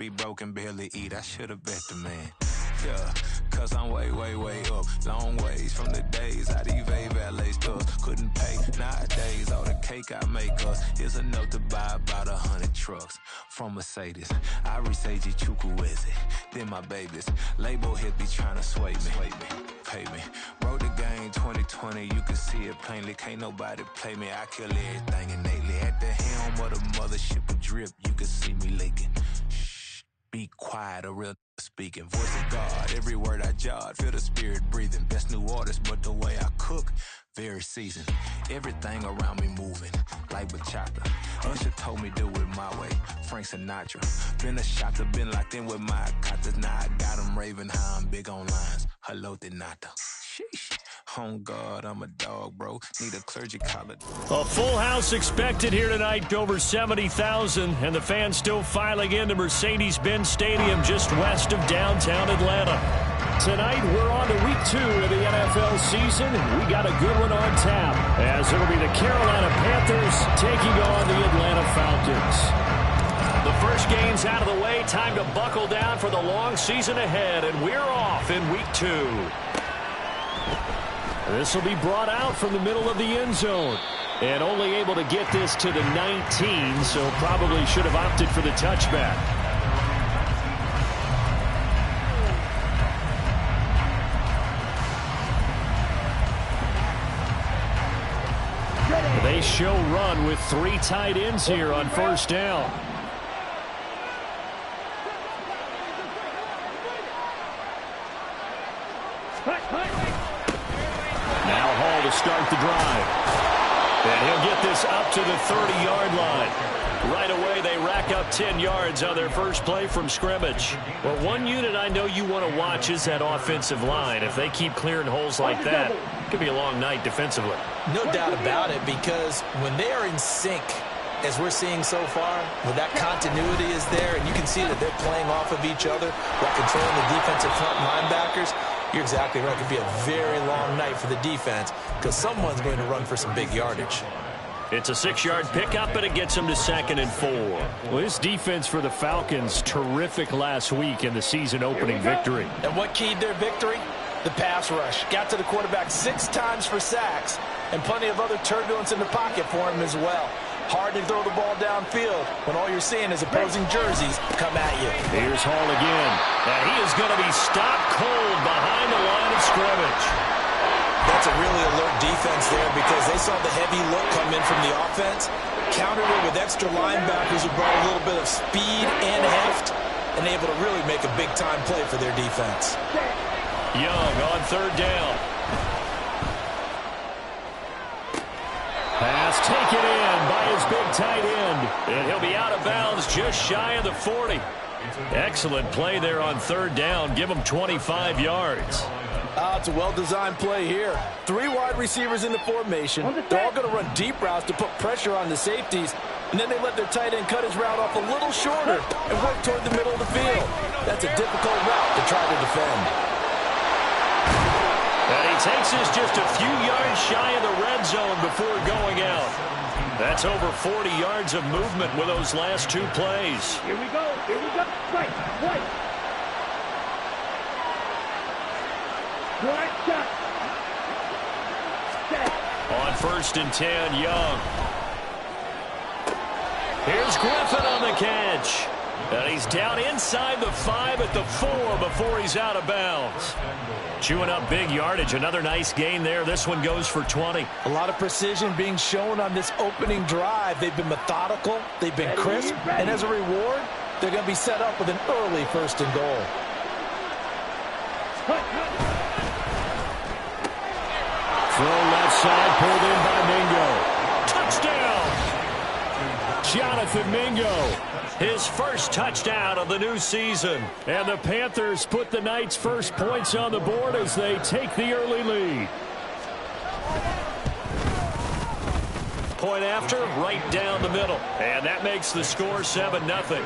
be broke and barely eat. I should have bet the man. Yeah, cause I'm way, way, way up. Long ways from the days I evade valet stores. Couldn't pay nowadays. All the cake I make us is enough to buy about 100 trucks. From Mercedes, I resage Chukwueze. Then my babies, label hit be trying to sway me. Pay me. Wrote the game 2020, you can see it plainly. Can't nobody play me. I kill everything innately. At the helm of the mothership of drip, you can see me leaking. Shh, be quiet, a real speaking. Voice of God, every word I jot. Feel the spirit breathing. Best new artist, but the way I cook, very seasoned. Everything around me moving, like bachata. Usher told me do it my way. Frank Sinatra. Been a shotter, been locked in with my katas. Now I got them raving how I'm big on lines. Hello, Denata. Sheesh. On God, I'm a dog, bro. Need a clergy collar. A full house expected here tonight, over 70,000, and the fans still filing into Mercedes-Benz Stadium just west of downtown Atlanta. Tonight, we're on to week 2 of the NFL season. We got a good one on tap, as it'll be the Carolina Panthers taking on the Atlanta Falcons. The first game's out of the way. Time to buckle down for the long season ahead, and we're off in week 2. This will be brought out from the middle of the end zone. And only able to get this to the 19, so probably should have opted for the touchback. They show run with 3 tight ends here on first down. Now Hall to start the drive. And he'll get this up to the 30-yard line. Right away, they rack up 10 yards on their first play from scrimmage. Well, one unit I know you want to watch is that offensive line. If they keep clearing holes like that, it could be a long night defensively. No doubt about it, because when they are in sync, as we're seeing so far, when that continuity is there, and you can see that they're playing off of each other while controlling the defensive front linebackers, you're exactly right. It could be a very long night for the defense because someone's going to run for some big yardage. It's a 6-yard pickup, and it gets them to 2nd and 4. Well, this defense for the Falcons, terrific last week in the season-opening victory. And what keyed their victory? The pass rush. Got to the quarterback 6 times for sacks, and plenty of other turbulence in the pocket for him as well. Hard to throw the ball downfield when all you're seeing is opposing jerseys come at you. Here's Hall again. And he is going to be stopped cold behind the line of scrimmage. That's a really alert defense there because they saw the heavy look come in from the offense, countered it with extra linebackers who brought a little bit of speed and heft, and able to really make a big-time play for their defense. Young on 3rd down. Pass taken in by his big tight end. And he'll be out of bounds just shy of the 40. Excellent play there on 3rd down. Give him 25 yards. It's a well-designed play here. 3 wide receivers in the formation. They're all going to run deep routes to put pressure on the safeties. And then they let their tight end cut his route off a little shorter and work toward the middle of the field. That's a difficult route to try to defend. And he takes us just a few yards shy of the red zone before going out. That's over 40 yards of movement with those last 2 plays. Here we go. Here we go. Right. Right shot. On 1st and 10, Young. Here's Griffin on the catch. And he's down inside the 5 at the 4 before he's out of bounds. Chewing up big yardage. Another nice gain there. This one goes for 20. A lot of precision being shown on this opening drive. They've been methodical. They've been crisp. And as a reward, they're going to be set up with an early 1st and goal. Throw left side, pulled in by Mingo. Touchdown! Jonathan Mingo, his first touchdown of the new season. And the Panthers put the night's first points on the board as they take the early lead. Point after, right down the middle. And that makes the score 7-0.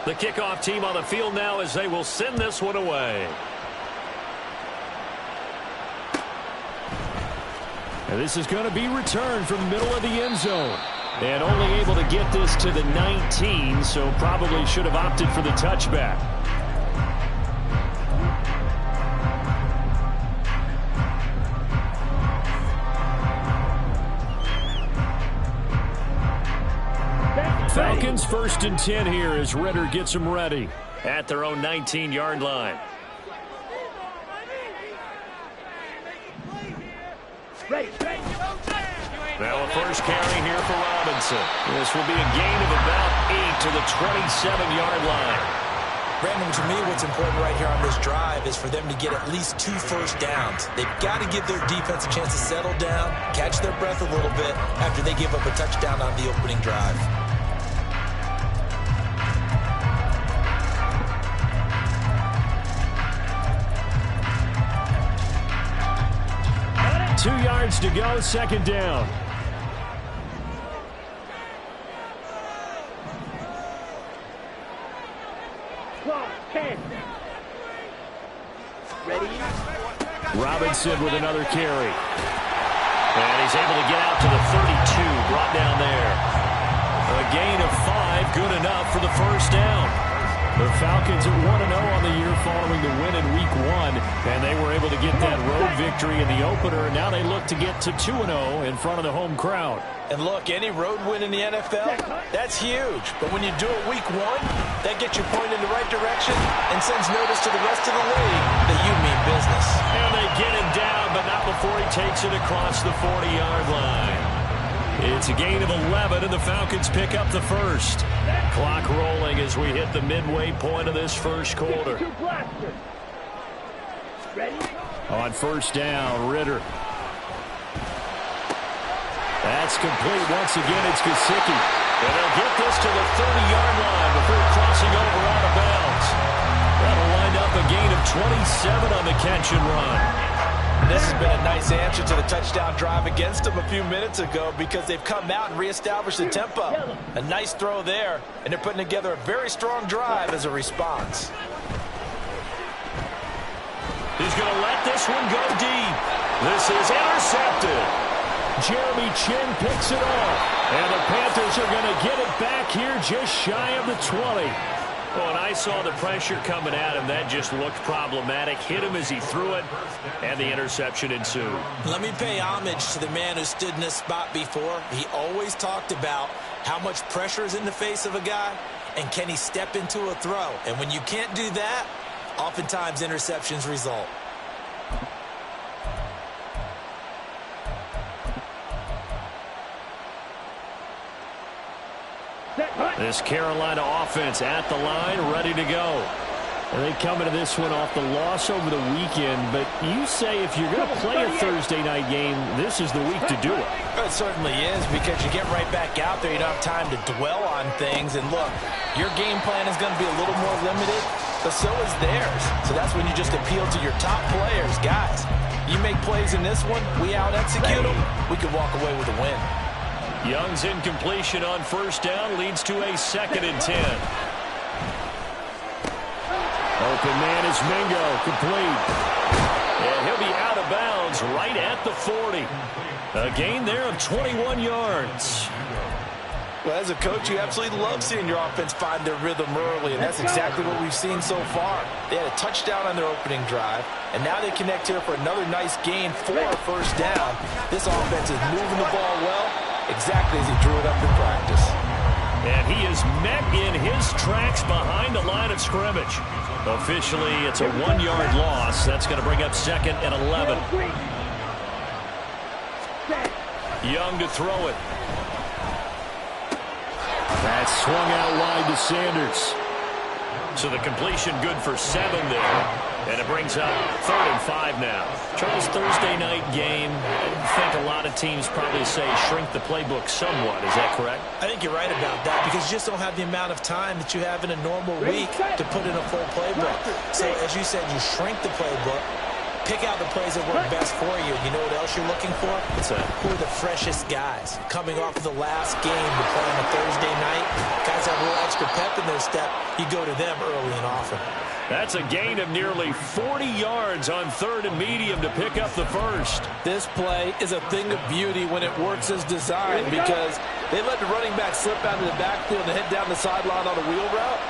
The kickoff team on the field now as they will send this one away. And this is going to be returned from the middle of the end zone. And only able to get this to the 19, so probably should have opted for the touchback. Falcons 1st and 10 here as Ritter gets them ready at their own 19-yard line. Now a first carry here for Robinson. This will be a gain of about 8 to the 27-yard line. Brandon, to me, what's important right here on this drive is for them to get at least 2 first downs. They've got to give their defense a chance to settle down, catch their breath a little bit after they give up a touchdown on the opening drive. Two yards to go, second down. Robinson with another carry. And he's able to get out to the 32, brought down there. A gain of 5, good enough for the first down. The Falcons at 1-0 on the year following the win in Week 1, and they were able to get that road victory in the opener, and now they look to get to 2-0 in front of the home crowd. And look, any road win in the NFL, that's huge. But when you do it Week 1, that gets you pointed in the right direction and sends notice to the rest of the league that you mean business. And they get him down, but not before he takes it across the 40-yard line. It's a gain of 11, and the Falcons pick up the first. Clock rolling as we hit the midway point of this first quarter. On first down, Ritter. That's complete once again. It's Gesicki. And they'll get this to the 30-yard line before crossing over out of bounds. That'll wind up a gain of 27 on the catch and run. This has been a nice answer to the touchdown drive against them a few minutes ago because they've come out and reestablished the tempo. A nice throw there, and they're putting together a very strong drive as a response. He's going to let this one go deep. This is intercepted. Jeremy Chin picks it off. And the Panthers are going to get it back here just shy of the 20. Well, and I saw the pressure coming at him. That just looked problematic. Hit him as he threw it, and the interception ensued. Let me pay homage to the man who stood in this spot before. He always talked about how much pressure is in the face of a guy, and can he step into a throw. And when you can't do that, oftentimes interceptions result. This Carolina offense at the line, ready to go. And they come into this one off the loss over the weekend, but you say if you're going to play a Thursday night game, this is the week to do it. It certainly is, because you get right back out there. You don't have time to dwell on things. And look, your game plan is going to be a little more limited, but so is theirs. So that's when you just appeal to your top players. Guys, you make plays in this one, we out-execute them, we could walk away with a win. Young's incompletion on first down leads to a 2nd and 10. Open man is Mingo, complete. And he'll be out of bounds right at the 40. A gain there of 21 yards. Well, as a coach, you absolutely love seeing your offense find their rhythm early, and that's exactly what we've seen so far. They had a touchdown on their opening drive, and now they connect here for another nice gain for a first down. This offense is moving the ball well, exactly as he drew it up in practice. And he is met in his tracks behind the line of scrimmage. Officially, it's a 1-yard loss. That's going to bring up 2nd and 11. Young to throw it. That's swung out wide to Sanders. So the completion good for 7 there. And it brings up 3rd and 5 now. Charles, Thursday night game, I think a lot of teams probably say shrink the playbook somewhat. Is that correct? I think you're right about that, because you just don't have the amount of time that you have in a normal week to put in a full playbook. So as you said, you shrink the playbook, Pick out the plays that work best for you. You know what else you're looking for? What's that? Who are the freshest guys? Coming off of the last game to play on a Thursday night, guys have a little extra pep in their step. You go to them early and often. That's a gain of nearly 40 yards on 3rd and medium to pick up the first. This play is a thing of beauty when it works as designed because they let the running back slip out of the backfield and head down the sideline on a wheel route.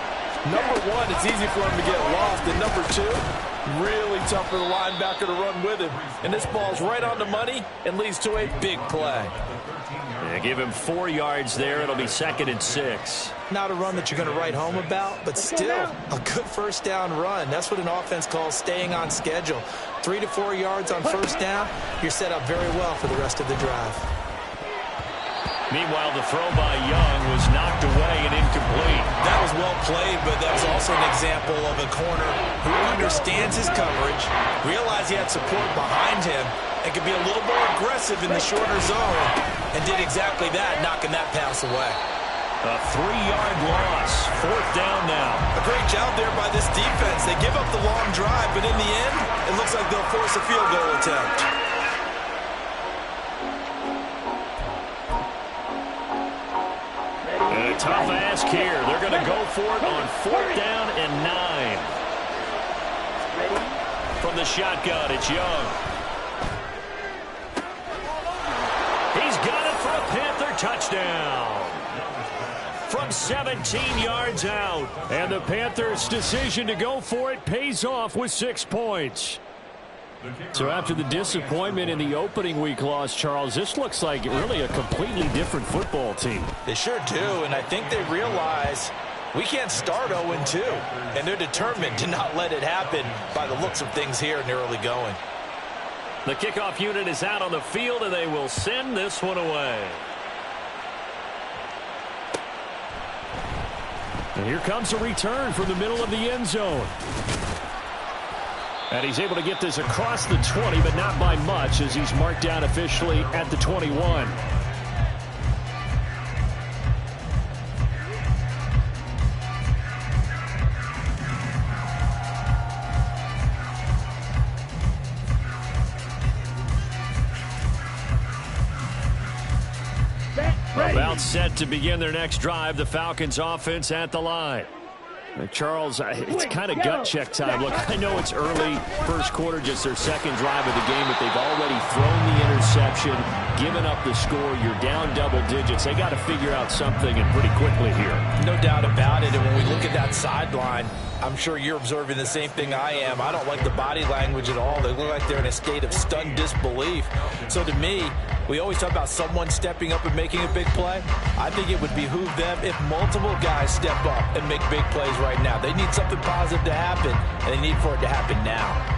Number one, it's easy for him to get lost. And number two, really tough for the linebacker to run with him. And this ball's right on the money and leads to a big play. Yeah, give him 4 yards there. It'll be 2nd and 6. Not a run that you're going to write home about, but still a good first down run. That's what an offense calls staying on schedule. 3 to 4 yards on first down, you're set up very well for the rest of the drive. Meanwhile, the throw by Young was knocked away and incomplete. That was well played, but that was also an example of a corner who understands his coverage, realized he had support behind him, and could be a little more aggressive in the shorter zone, and did exactly that, knocking that pass away. A 3-yard loss. 4th down now. A great job there by this defense. They give up the long drive, but in the end, it looks like they'll force a field goal attempt. And a tough ask here. They're going to go for it on 4th down and 9. From the shotgun, it's Young. He's got it for a Panther touchdown. From 17 yards out. And the Panthers' decision to go for it pays off with 6 points. So after the disappointment in the opening week loss, Charles, this looks like really a completely different football team. They sure do, and I think they realize we can't start 0-2, and they're determined to not let it happen by the looks of things here in the early going. The kickoff unit is out on the field, and they will send this one away. And here comes a return from the middle of the end zone. And he's able to get this across the 20, but not by much, as he's marked down officially at the 21. About set to begin their next drive, the Falcons offense at the line. Charles, it's kind of gut check time. Look, I know it's early, first quarter, just their second drive of the game, but they've already thrown the interception, given up the score. You're down double digits. They got to figure out something, and pretty quickly here. No doubt about it, and when we look at that sideline, I'm sure you're observing the same thing I am. I don't like the body language at all. They look like they're in a state of stunned disbelief. So to me, we always talk about someone stepping up and making a big play. I think it would behoove them if multiple guys step up and make big plays right now. They need something positive to happen, and they need for it to happen now.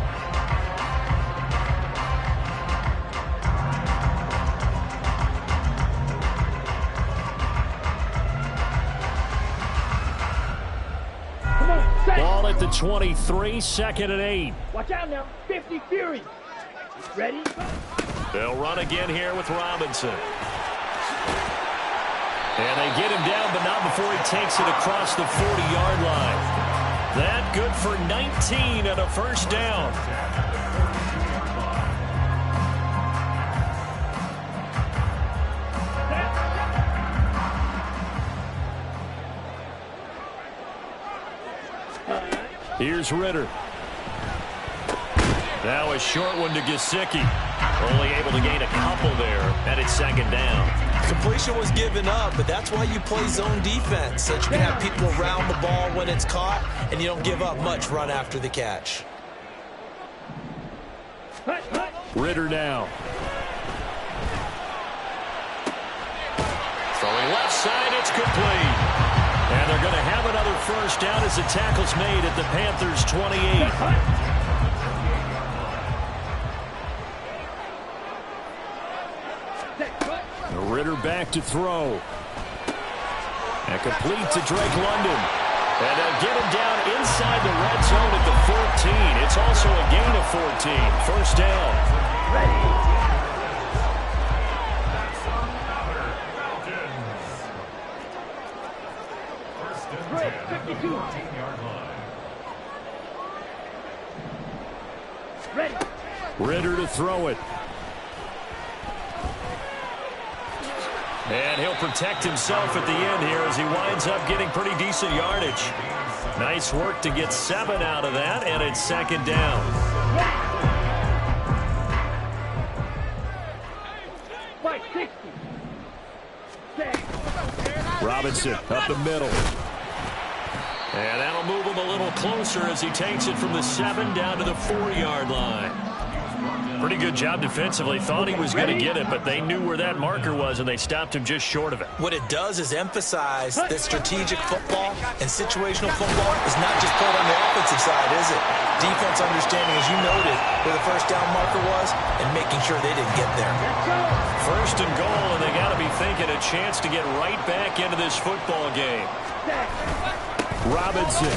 Ball at the 23, 2nd and 8. Watch out now. 50 Fury. Ready? They'll run again here with Robinson. And they get him down, but not before he takes it across the 40-yard line. That good for 19 and a first down. Here's Ritter. Now a short one to Gesicki. Only able to gain a couple there, and it's 2nd down. Completion was given up, but that's why you play zone defense, so that you can have people around the ball when it's caught, and you don't give up much run after the catch. Ritter now. Throwing left side, it's complete. And they're going to have another first down as the tackle's made at the Panthers' 28. Ritter back to throw. And complete to Drake London. And they'll get him down inside the red zone at the 14. It's also a gain of 14. First down. Ready. Ritter to throw it. And he'll protect himself at the end here as he winds up getting pretty decent yardage. Nice work to get 7 out of that, and it's second down. Robinson up the middle. And that'll move him a little closer as he takes it from the 7 down to the 4-yard line. Pretty good job defensively. Thought he was going to get it, but they knew where that marker was, and they stopped him just short of it. What it does is emphasize that strategic football and situational football is not just played on the offensive side, is it? Defense understanding, as you noted, where the first down marker was and making sure they didn't get there. First and goal, and they got to be thinking a chance to get right back into this football game. Robinson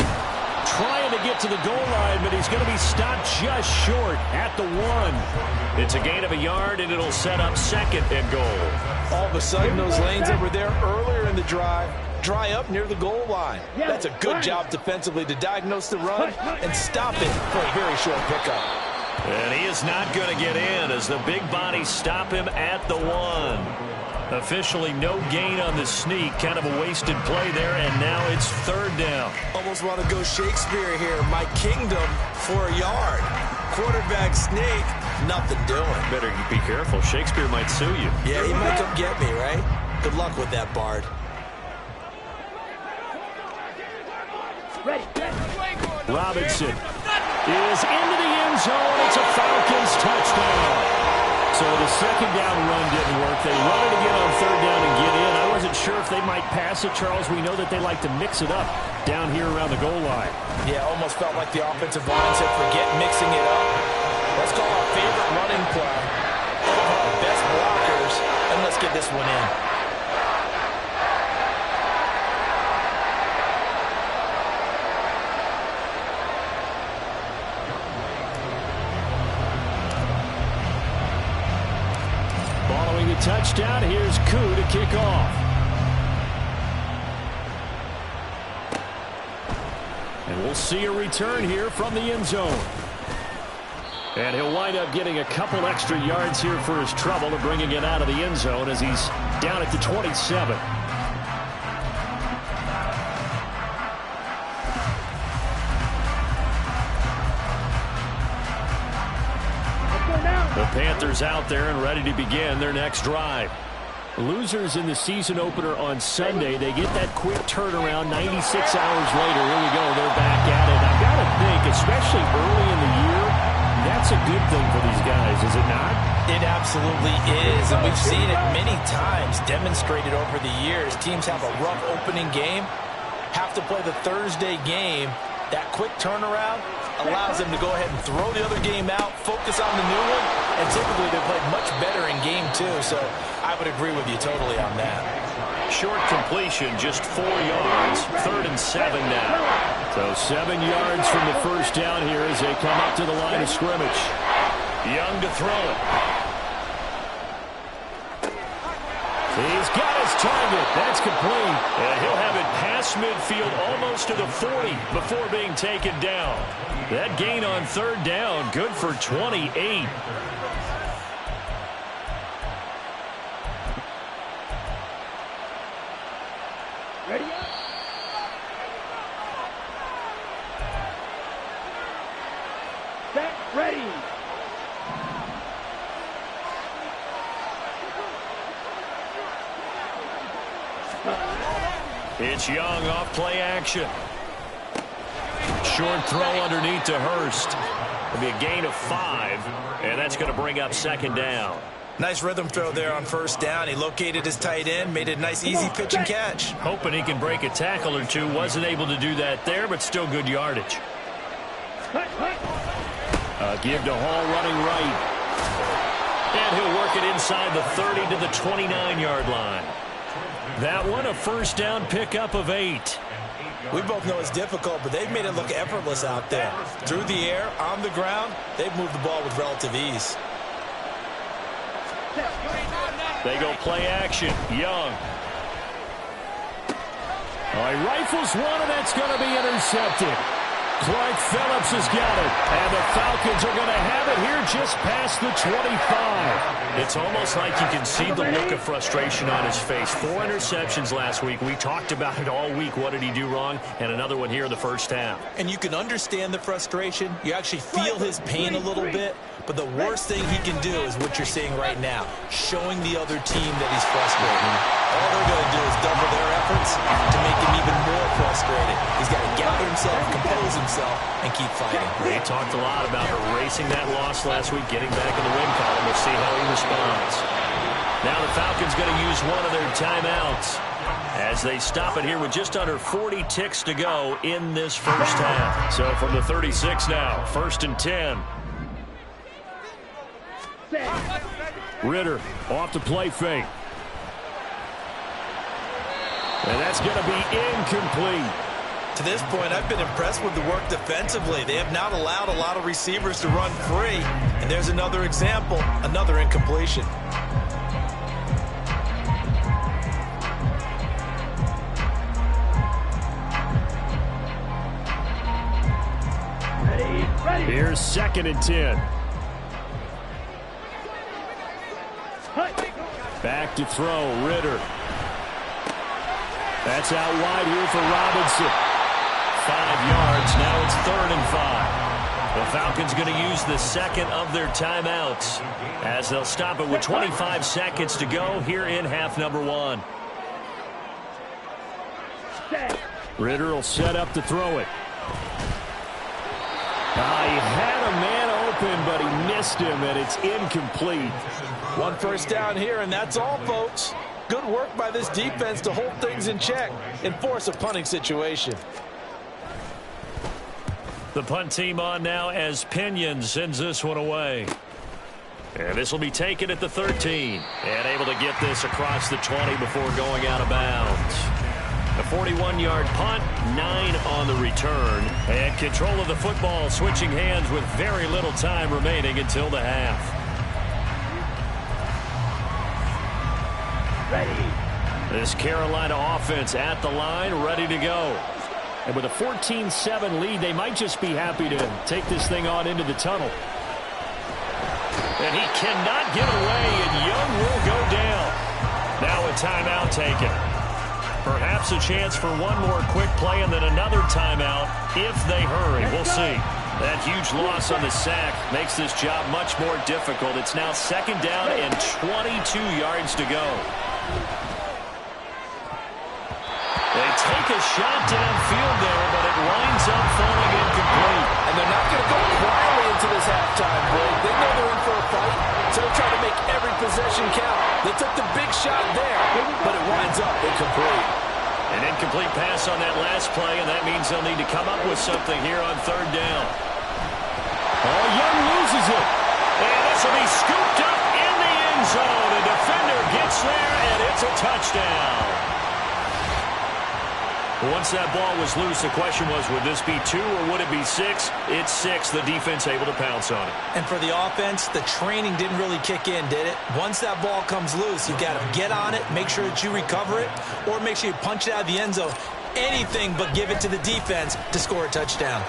trying to get to the goal line, but he's going to be stopped just short at the 1. It's a gain of a yard, and it'll set up second and goal. All of a sudden, those lanes that were there earlier in the drive dry up near the goal line. That's a good job defensively to diagnose the run and stop it for a very short pickup. And he is not going to get in as the big bodies stop him at the 1. Officially no gain on the sneak. Kind of a wasted play there, and now it's third down. Almost want to go Shakespeare here. My kingdom for a yard. Quarterback sneak, nothing doing. Better be careful. Shakespeare might sue you. Yeah, he might come get me, right? Good luck with that, Bard. Robinson is into the end zone. It's a Falcons touchdown. So the second down run didn't work. They run it again on third down and get in. I wasn't sure if they might pass it, Charles. We know that they like to mix it up down here around the goal line. Yeah, almost felt like the offensive line said, forget mixing it up. Let's call our favorite running play. Our best blockers, and let's get this one in. Touchdown. Here's Koo to kick off. And we'll see a return here from the end zone. And he'll wind up getting a couple extra yards here for his trouble to bringing it out of the end zone as he's down at the 27. The Panthers out there and ready to begin their next drive. Losers in the season opener on Sunday. They get that quick turnaround 96 hours later. Here we go. They're back at it. I've got to think, especially early in the year, that's a good thing for these guys, is it not? It absolutely is, and we've seen it many times demonstrated over the years. Teams have a rough opening game, have to play the Thursday game. That quick turnaround allows them to go ahead and throw the other game out, focus on the new one, and typically they play much better in game 2. So I would agree with you totally on that. Short completion, just 4 yards. 3rd and 7 now. So 7 yards from the first down here as they come up to the line of scrimmage. Young to throw it. He's got his target. That's complete. And he'll have it past midfield almost to the 40 before being taken down. That gain on 3rd down, good for 28. Ready? Set, ready. It's Young off play action. Short throw underneath to Hurst. It'll be a gain of 5, and that's going to bring up 2nd down. Nice rhythm throw there on 1st down. He located his tight end, made it a nice, easy pitch and catch. Hoping he can break a tackle or two. Wasn't able to do that there, but still good yardage. Give to Hall running right. And he'll work it inside the 30 to the 29-yard line. That one, a 1st down pickup of 8. We both know it's difficult, but they've made it look effortless out there. Through the air, on the ground, they've moved the ball with relative ease. They go play action. Young. He rifles one, and that's going to be intercepted. Clark Phillips has got it. And the Falcons are going to have it here just past the 25. It's almost like you can see the look of frustration on his face. 4 interceptions last week. We talked about it all week. What did he do wrong? And another one here in the first half. And you can understand the frustration. You actually feel his pain a little bit. But the worst thing he can do is what you're seeing right now, showing the other team that he's frustrated. All they're going to do is double their efforts to make him even more frustrated. He's got to gather himself, compose himself, and keep fighting. They talked a lot about erasing that loss last week, getting back in the win column. We'll see how he responds. Now the Falcons going to use one of their timeouts as they stop it here with just under 40 ticks to go in this first half. So from the 36 now, 1st and 10. Ritter off the play fake. And that's going to be incomplete. To this point, I've been impressed with the work defensively. They have not allowed a lot of receivers to run free. And there's another example, another incompletion. Ready. Here's 2nd and 10. Back to throw, Ritter. That's out wide here for Robinson. 5 yards, now it's 3rd and 5. The Falcons going to use the second of their timeouts as they'll stop it with 25 seconds to go here in half number 1. Ritter will set up to throw it. He had a man open, but he missed him, and it's incomplete. 1 first down here, and that's all, folks. Good work by this defense to hold things in check and force a punting situation. The punt team on now as Pinion sends this one away. And this will be taken at the 13. And able to get this across the 20 before going out of bounds. A 41-yard punt, 9 on the return. And control of the football switching hands with very little time remaining until the half. Ready. This Carolina offense at the line, ready to go. And with a 14-7 lead, they might just be happy to take this thing on into the tunnel. And he cannot get away, and Young will go down. Now a timeout taken. Perhaps a chance for one more quick play and then another timeout if they hurry. We'll see. That huge loss on the sack makes this job much more difficult. It's now 2nd down and 22 yards to go. They take a shot downfield there, but it winds up falling incomplete. And they're not going to go quietly into this halftime break. They know they're in for a fight, so they're trying to make every possession count. They took the big shot there, but it winds up incomplete. An incomplete pass on that last play, and that means they'll need to come up with something here on 3rd down. Oh, Young loses it. And this will be scooped up in the end zone. A defender gets there, and it's a touchdown. Once that ball was loose, the question was, would this be 2 or would it be 6? It's 6. The defense able to pounce on it. And for the offense, the training didn't really kick in, did it? Once that ball comes loose, you've got to get on it, make sure that you recover it, or make sure you punch it out of the end zone. Anything but give it to the defense to score a touchdown.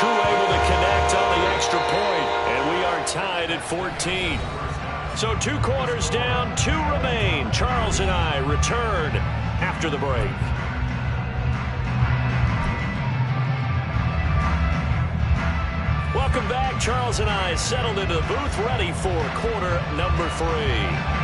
Crew able to connect on the extra point, and we are tied at 14. So 2 quarters down, 2 remain. Charles and I return after the break. Welcome back. Charles and I settled into the booth, ready for quarter number 3.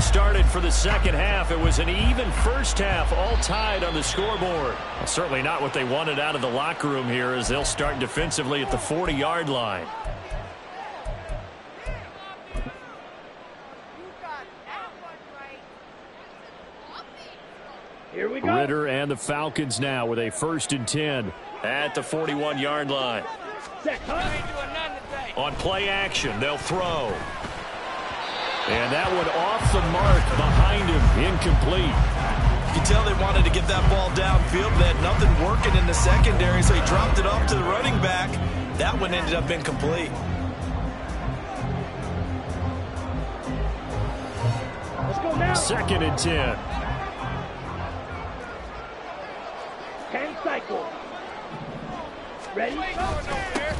Started for the second half. It was an even first half, all tied on the scoreboard. Well, certainly not what they wanted out of the locker room here as they'll start defensively at the 40-yard line. Here we go. Ritter and the Falcons now with a 1st and 10 at the 41-yard line. On play action, they'll throw. And that one off the mark behind him, incomplete. You can tell they wanted to get that ball downfield, but they had nothing working in the secondary, so he dropped it off to the running back. That one ended up incomplete. Let's go now. 2nd and 10. 10 cycles. Ready?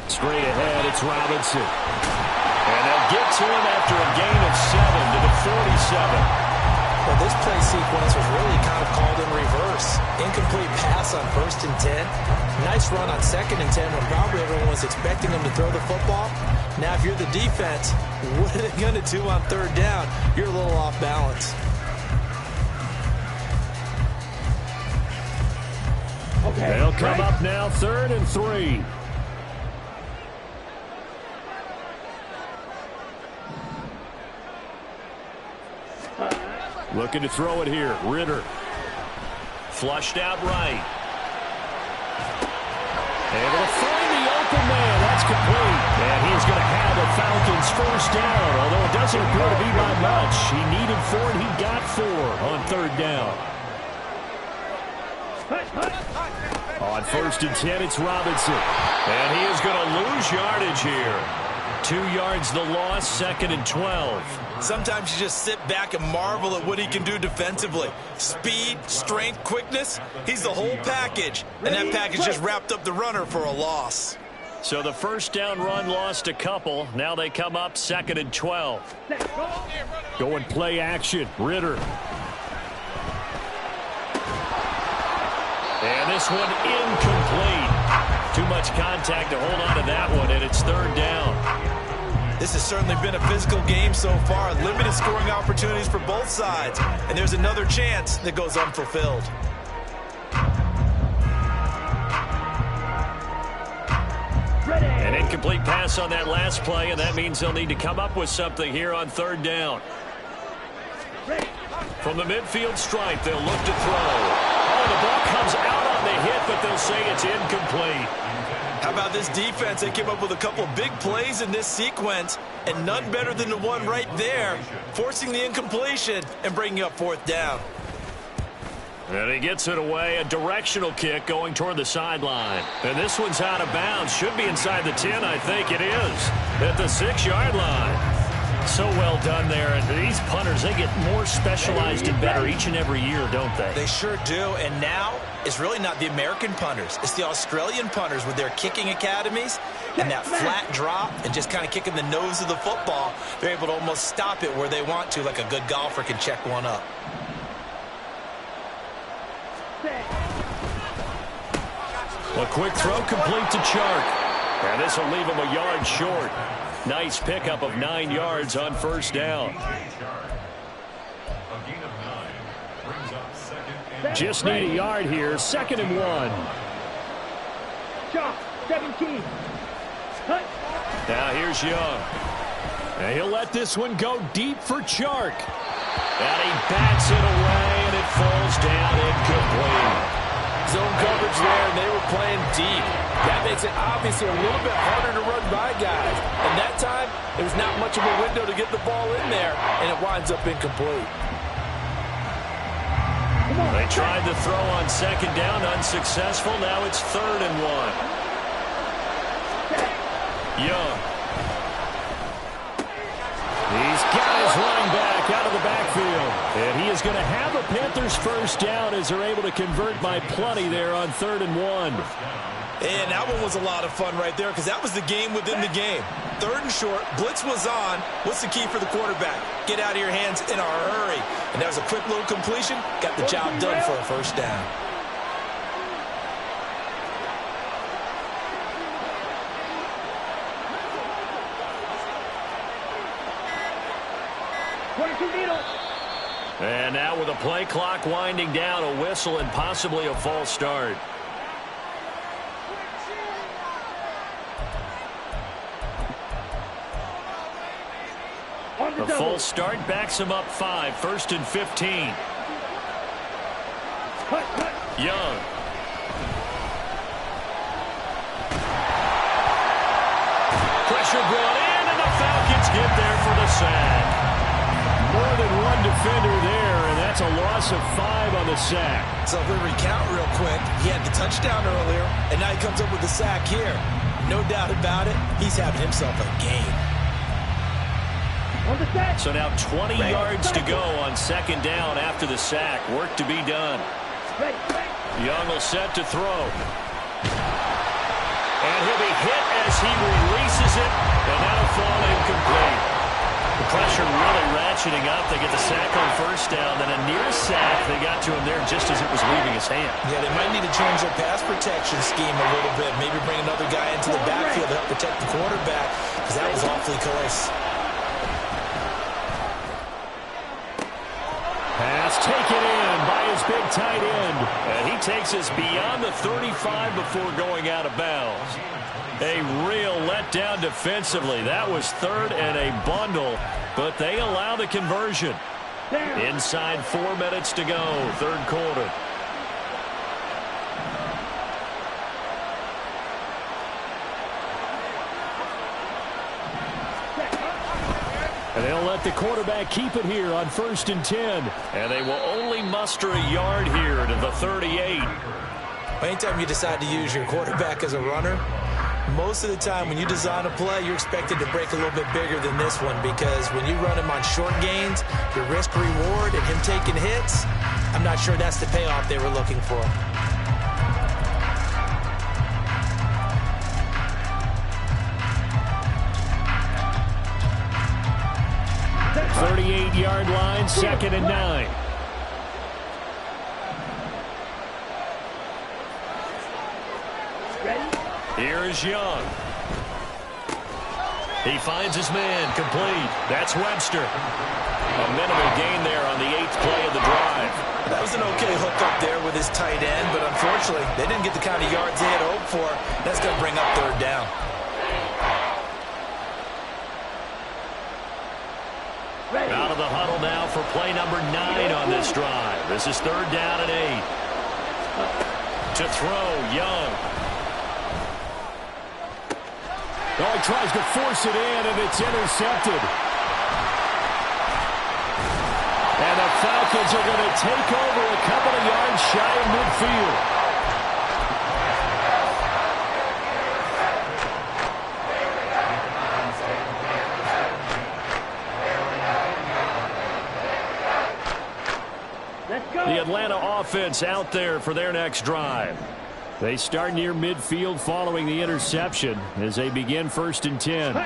Straight ahead, it's Robinson. And they'll get to him after a gain of 7 to the 47. Well, this play sequence was really kind of called in reverse. Incomplete pass on 1st and 10. Nice run on 2nd and 10 when probably everyone was expecting him to throw the football. Now, if you're the defense, what are they going to do on 3rd down? You're a little off balance. Okay. They'll come up now 3rd and 3. Looking to throw it here. Ritter. Flushed out right. Able to find the open man. That's complete. And he's going to have a Falcons 1st down, although it doesn't appear to be by much. He needed 4 and he got 4 on 3rd down. On 1st and 10, it's Robinson. And he is going to lose yardage here. 2 yards the loss, 2nd and 12. Sometimes you just sit back and marvel at what he can do defensively. Speed, strength, quickness, he's the whole package. And that package just wrapped up the runner for a loss. So the 1st down run lost a couple. Now they come up 2nd and 12. Going play action. Ritter. And this one incomplete. Too much contact to hold on to that one, and it's 3rd down. This has certainly been a physical game so far. Limited scoring opportunities for both sides. And there's another chance that goes unfulfilled. An incomplete pass on that last play, and that means they'll need to come up with something here on 3rd down. From the midfield stripe, they'll look to throw. Oh, the ball comes out on the hit, but they'll say it's incomplete. How about this defense? They came up with a couple of big plays in this sequence, and none better than the one right there, forcing the incompletion and bringing up 4th down. And he gets it away, a directional kick going toward the sideline. And this one's out of bounds. Should be inside the 10, I think it is, at the 6-yard line. So well done there. And these punters, they get more specialized and better each and every year, don't they? They sure do. And now it's really not the American punters. It's the Australian punters with their kicking academies and that flat drop and just kind of kicking the nose of the football. They're able to almost stop it where they want to, like a good golfer can check one up. A quick throw complete to Chark. And this will leave him a yard short. Nice pickup of 9 yards on 1st down. Just need a yard here. 2nd and 1. Shot, 17. Cut. Now here's Young. And he'll let this one go deep for Chark. And he bats it away, and it falls down incomplete. Zone coverage there, and they were playing deep. That makes it obviously a little bit harder to run by guys. And that time, there was not much of a window to get the ball in there, and it winds up incomplete. They tried to throw on 2nd down, unsuccessful. Now it's 3rd and 1. Young. He's got his running back out of the backfield. And he is going to have a Panthers 1st down as they're able to convert by plenty there on 3rd and 1. And that one was a lot of fun right there because that was the game within the game. 3rd and short, blitz was on. What's the key for the quarterback? Get out of your hands in a hurry. And that was a quick little completion. Got the job done for a 1st down. And now with the play clock winding down, a whistle and possibly a false start. The false start backs him up 5, 1st and 15. Young. pressure brought in, and the Falcons get there for the sack. More than one defender there, and that's a loss of 5 on the sack. So if we recount real quick, he had the touchdown earlier, and now he comes up with the sack here. No doubt about it, he's having himself a game. So now 20 yards to go on second down after the sack. Work to be done. Young will set to throw. And he'll be hit as he releases it, and that'll fall incomplete. The pressure really ratcheting up. They get the sack on first down, then a near sack. They got to him there just as it was leaving his hand. Yeah, they might need to change their pass protection scheme a little bit. Maybe bring another guy into the backfield to help protect the quarterback, because that was awfully close. Pass taken in by his big tight end. And he takes us beyond the 35 before going out of bounds. A real letdown defensively. That was third and a bundle, but they allow the conversion. Inside 4 minutes to go, third quarter. And they'll let the quarterback keep it here on 1st and 10. And they will only muster a yard here to the 38. Anytime you decide to use your quarterback as a runner, most of the time when you design a play, you're expected to break a little bit bigger than this one, because when you run him on short gains, your risk-reward and him taking hits, I'm not sure that's the payoff they were looking for. The 38-yard line, 2nd and 9. Here's Young. He finds his man, complete. That's Webster. A minimal gain there on the 8th play of the drive. That was an okay hook up there with his tight end, but unfortunately, they didn't get the kind of yards they had hoped for. That's going to bring up 3rd down. Out of the huddle now for play number 9 on this drive. This is 3rd down and 8. To throw, Young. Oh, he tries to force it in, and it's intercepted. And the Falcons are going to take over a couple of yards shy of midfield. The Atlanta offense out there for their next drive. They start near midfield following the interception as they begin 1st and 10.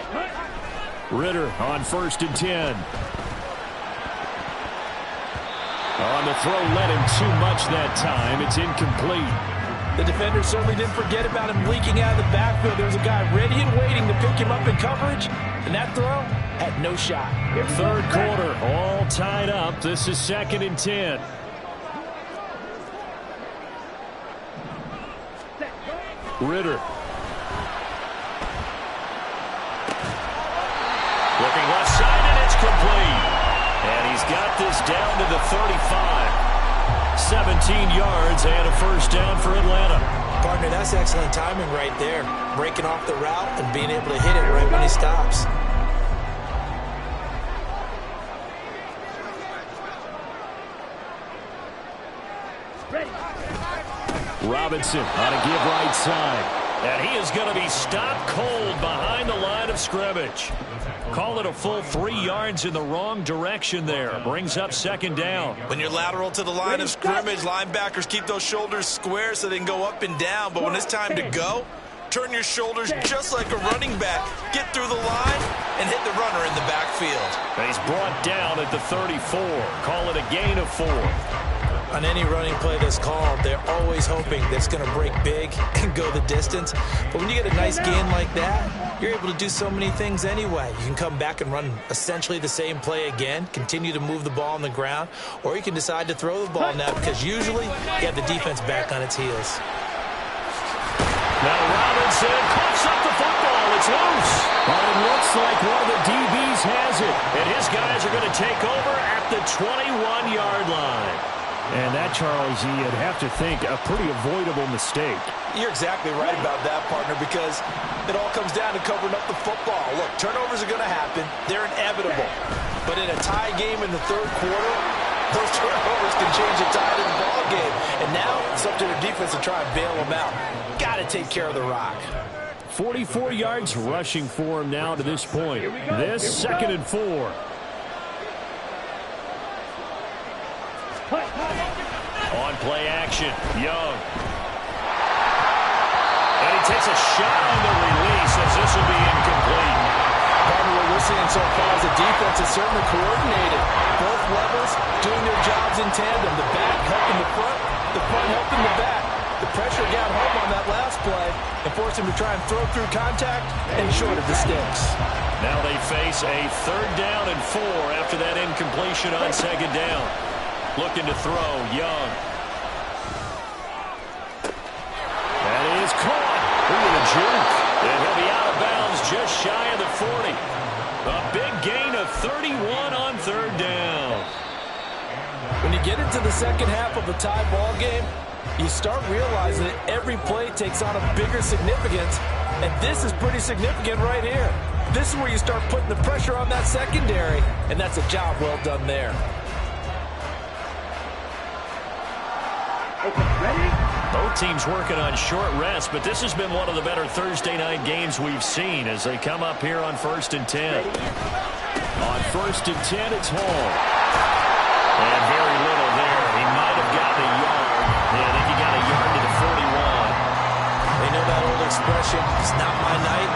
Ritter on 1st and 10. On the throw, led him too much that time. It's incomplete. The defender certainly didn't forget about him leaking out of the backfield. There was a guy ready and waiting to pick him up in coverage, and that throw had no shot. 3rd quarter, all tied up. This is 2nd and 10. Ritter. Looking left side, and it's complete. And he's got this down to the 35. 17 yards and a 1st down for Atlanta. Partner, that's excellent timing right there. Breaking off the route and being able to hit it right when he stops. Robinson on a give right side. And he is going to be stopped cold behind the line of scrimmage. Call it a full 3 yards in the wrong direction there. Brings up 2nd down. When you're lateral to the line of scrimmage, linebackers keep those shoulders square so they can go up and down. But when it's time to go, turn your shoulders just like a running back. Get through the line and hit the runner in the backfield. And he's brought down at the 34. Call it a gain of 4. On any running play that's called, they're always hoping that it's going to break big and go the distance. But when you get a nice gain like that, you're able to do so many things anyway. You can come back and run essentially the same play again, continue to move the ball on the ground, or you can decide to throw the ball now because usually you have the defense back on its heels. Now Robinson coughs up the football. It's loose. Well, it looks like one of the DBs has it. And his guys are going to take over at the 21-yard line. And that, Charles, you'd have to think a pretty avoidable mistake. You're exactly right about that, partner, because it all comes down to covering up the football. Look, turnovers are going to happen. They're inevitable. But in a tie game in the third quarter, those turnovers can change the tide of the ball game. And now it's up to their defense to try and bail them out. Got to take care of the rock. 44 yards rushing for him now to this point. This 2nd and 4. On play action, Young. And he takes a shot on the release as this will be incomplete. Partner, what we're seeing so far is the defense is certainly coordinated. Both levels doing their jobs in tandem. The back helping the front helping the back. The pressure got home on that last play and forced him to try and throw through contact and short of the sticks. Now they face a 3rd down and 4 after that incompletion on 2nd down. Looking to throw, Young. That is caught. Look at the juke. And he'll be out of bounds just shy of the 40. A big gain of 31 on 3rd down. When you get into the second half of a tie ball game, you start realizing that every play takes on a bigger significance, and this is pretty significant right here. This is where you start putting the pressure on that secondary, and that's a job well done there. Okay, ready? Both teams working on short rest, but this has been one of the better Thursday night games we've seen as they come up here on 1st and 10. On 1st and 10, it's Hall. And very little there. He might have gotten a yard. Yeah, I think he got a yard to the 41. They know that old expression, it's not my night.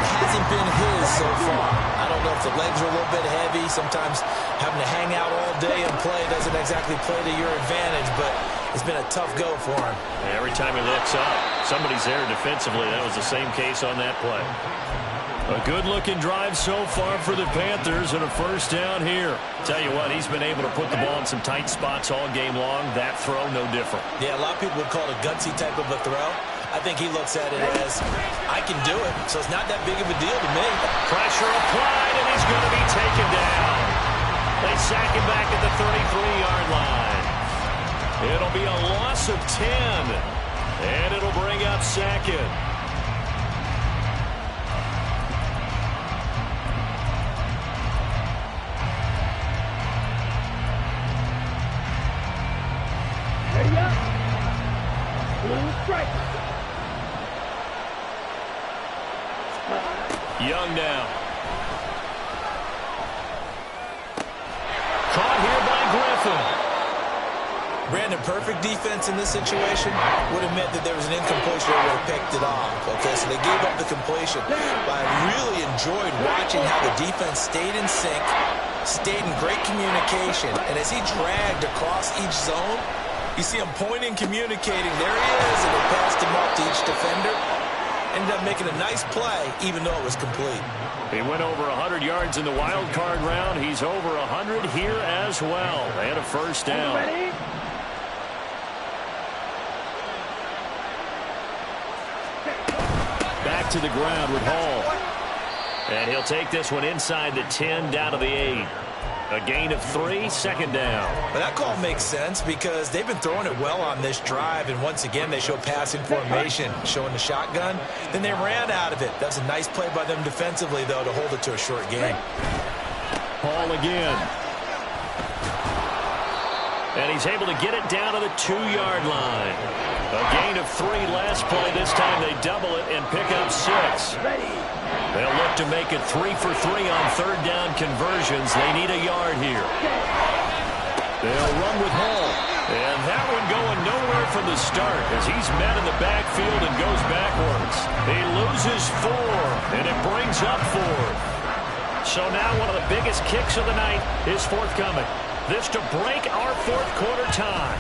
It hasn't been his so far. I don't know if the legs are a little bit heavy. Sometimes having to hang out all day and play doesn't exactly play to your advantage, but it's been a tough go for him. Every time he looks up, somebody's there defensively. That was the same case on that play. A good-looking drive so far for the Panthers and a 1st down here. Tell you what, he's been able to put the ball in some tight spots all game long. That throw, no different. Yeah, a lot of people would call it a gutsy type of a throw. I think he looks at it as, I can do it, so it's not that big of a deal to me. Pressure applied, and he's going to be taken down. They sack him back at the 33-yard line. It'll be a loss of 10, and it'll bring up 2nd. Ready up. Blue strike. Young now. Caught here by Griffin. Brandon, perfect defense in this situation would have meant that there was an incompletion that would have picked it off. Okay, so they gave up the completion. But I really enjoyed watching how the defense stayed in sync, stayed in great communication, and as he dragged across each zone, you see him pointing, communicating. There he is, and they passed him up to each defender. Ended up making a nice play, even though it was complete. He went over 100 yards in the wild card round. He's over 100 here as well. And a 1st down. Ready? Back to the ground with Hall. And he'll take this one inside the 10, down to the 8. A gain of 3, 2nd down. But that call makes sense because they've been throwing it well on this drive, and once again they show passing formation, showing the shotgun. Then they ran out of it. That's a nice play by them defensively, though, to hold it to a short game. Hall again. And he's able to get it down to the 2-yard line. A gain of 3 last play. This time they double it and pick up 6. Ready. They'll look to make it 3 for 3 on 3rd down conversions. They need a yard here. They'll run with Hall. And that one going nowhere from the start as he's met in the backfield and goes backwards. He loses 4, and it brings up 4th. So now one of the biggest kicks of the night is forthcoming. This to break our 4th quarter tie.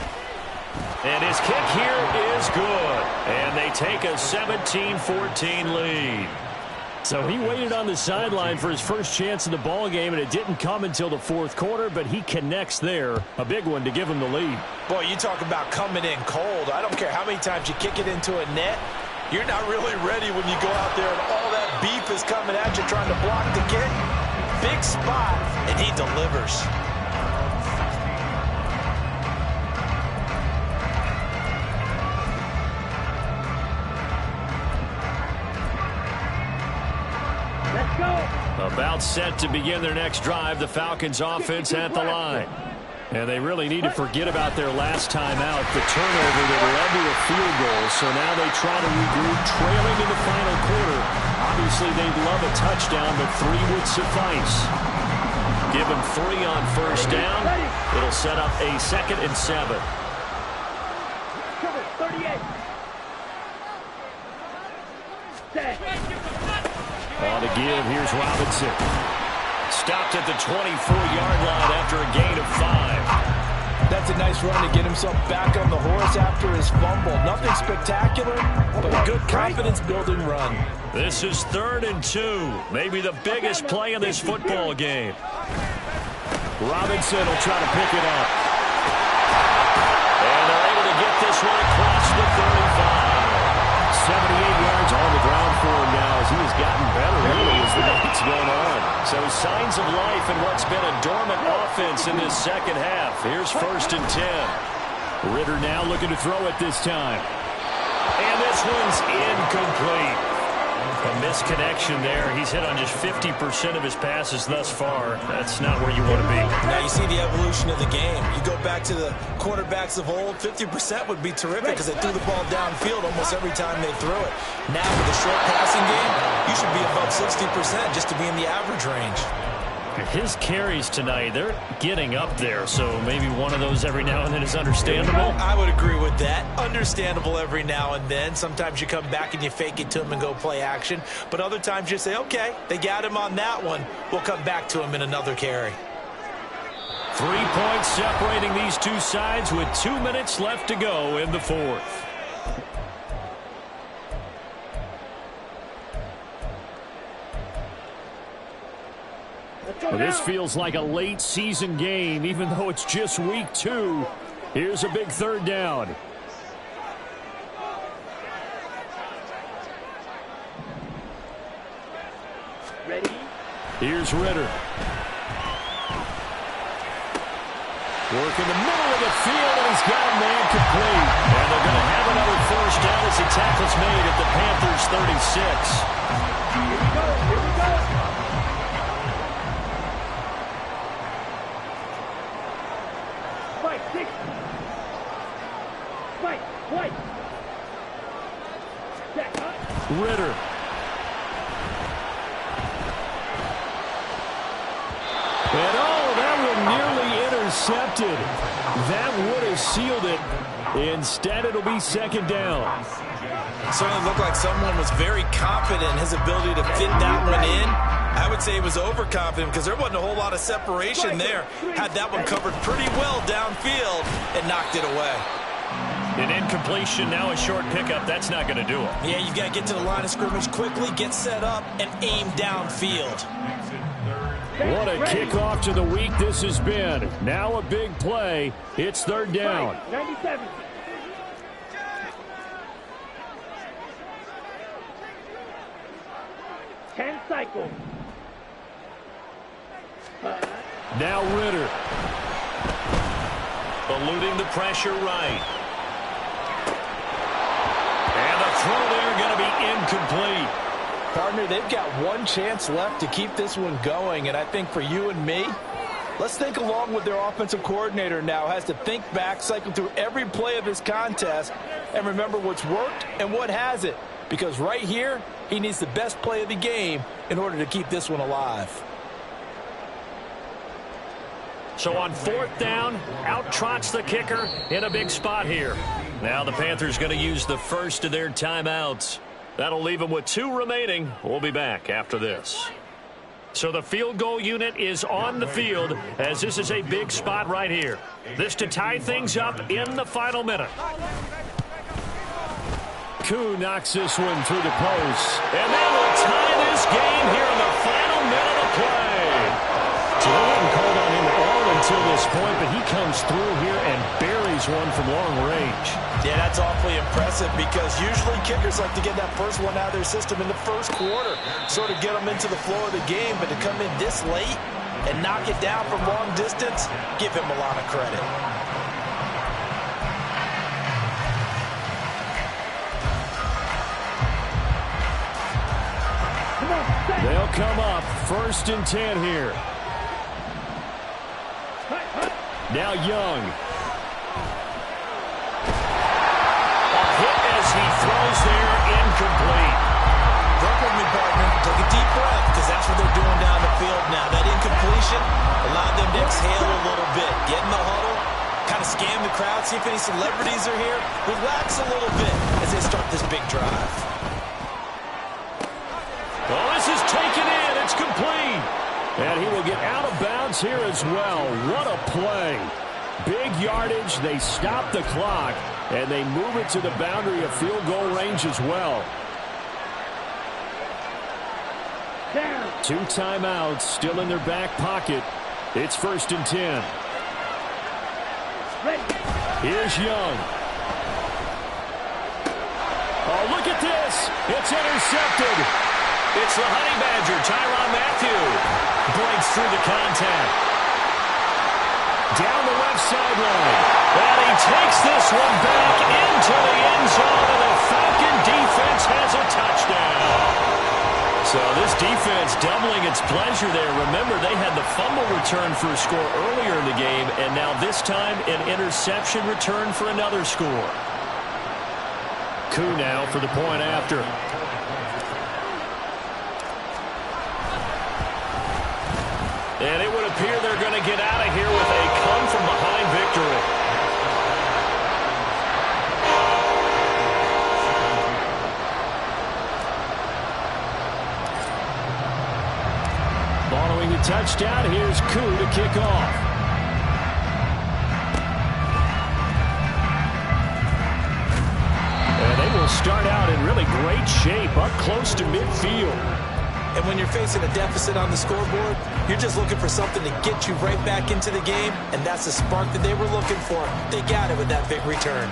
And his kick here is good. And they take a 17-14 lead. So he waited on the sideline for his first chance in the ball game, and it didn't come until the 4th quarter, but he connects there. A big one to give him the lead. Boy, you talk about coming in cold. I don't care how many times you kick it into a net. You're not really ready when you go out there and all that beef is coming at you trying to block the kick. Big spot, and he delivers. About set to begin their next drive. The Falcons offense at the line. And they really need to forget about their last time out, the turnover that led to a field goal. So now they try to regroup, trailing in the final quarter. Obviously, they'd love a touchdown, but 3 would suffice. Give them 3 on first down. It'll set up a 2nd and 7. Cover 38. On the give, here's Robinson. Stopped at the 24-yard line after a gain of 5. That's a nice run to get himself back on the horse after his fumble. Nothing spectacular, but a good confidence-building run. This is 3rd and 2. Maybe the biggest play in this football game. Robinson will try to pick it up. And they're able to get this one across the 35. 78 yards on the ground for him now as he has gotten better really as the night's gone on. So signs of life in what's been a dormant offense in this second half. Here's 1st and 10. Ritter now looking to throw it this time. And this one's incomplete. A misconnection there. He's hit on just 50% of his passes thus far. That's not where you want to be. Now you see the evolution of the game. You go back to the quarterbacks of old, 50% would be terrific because they threw the ball downfield almost every time they threw it. Now with the short passing game, you should be above 60% just to be in the average range. His carries tonight, they're getting up there, so maybe one of those every now and then is understandable. I would agree with that. Understandable every now and then. Sometimes you come back and you fake it to him and go play action. But other times you say, okay, they got him on that one. We'll come back to him in another carry. 3 points separating these two sides with 2 minutes left to go in the 4th. This feels like a late season game, even though it's just week 2. Here's a big 3rd down. Ready? Here's Ritter. Work in the middle of the field, and he's got a man complete. And they're going to have another 1st down as the tackle's made at the Panthers' 36. Here we go. Here we go. Spike, 6. Spike, white. Jack, up. Ritter. And that one nearly intercepted. That would have sealed it. Instead, it'll be 2nd down. It certainly looked like someone was very confident in his ability to fit that one in. I would say he was overconfident because there wasn't a whole lot of separation there. Had that one covered pretty well downfield and knocked it away. An incompletion, now a short pickup. That's not going to do it. Yeah, you've got to get to the line of scrimmage quickly, get set up, and aim downfield. What a kickoff to the week this has been. Now a big play. It's 3rd down. 97. Cycle. Now Ritter. Eluding the pressure right. And the throw there going to be incomplete. Partner, they've got one chance left to keep this one going, and I think for you and me, let's think along with their offensive coordinator now. Has to think back, cycle through every play of this contest, and remember what's worked and what hasn't. Because right here, he needs the best play of the game in order to keep this one alive. So on 4th down, out trots the kicker in a big spot here. Now the Panthers going to use the first of their timeouts. That'll leave them with 2 remaining. We'll be back after this. So the field goal unit is on the field as this is a big spot right here. This to tie things up in the final minute. Koo knocks this one through the post. And they will tie this game here in the final minute of play. So they haven't called on him at all until this point, but he comes through here and buries one from long range. Yeah, that's awfully impressive because usually kickers like to get that first one out of their system in the first quarter, sort of get them into the flow of the game, but to come in this late and knock it down from long distance, give him a lot of credit. Come on, They'll come up 1st and 10 here. Now Young. A hit as he throws there, incomplete. Work with me, partner. Take a deep breath, because that's what they're doing down the field now. That incompletion allowed them to exhale a little bit. Get in the huddle, kind of scan the crowd, see if any celebrities are here. Relax a little bit as they start this big drive. Oh, this is taken in. It's complete. And he will get out of bounds here as well. What a play. Big yardage. They stop the clock, and they move it to the boundary of field goal range as well. 2 timeouts still in their back pocket. It's 1st and 10. Here's Young. Oh, look at this. It's intercepted. It's the Honey Badger, Tyrann Mathieu. Breaks through the contact. Down the left sideline. And he takes this one back into the end zone, and the Falcon defense has a touchdown. So this defense doubling its pleasure there. Remember, they had the fumble return for a score earlier in the game, and now this time an interception return for another score. Koo now for the point after. And it would appear they're going to get out of here with a come-from-behind victory. Following the touchdown, here's Koo to kick off. And they will start out in really great shape, up close to midfield. And when you're facing a deficit on the scoreboard, you're just looking for something to get you right back into the game, and that's the spark that they were looking for. They got it with that big return.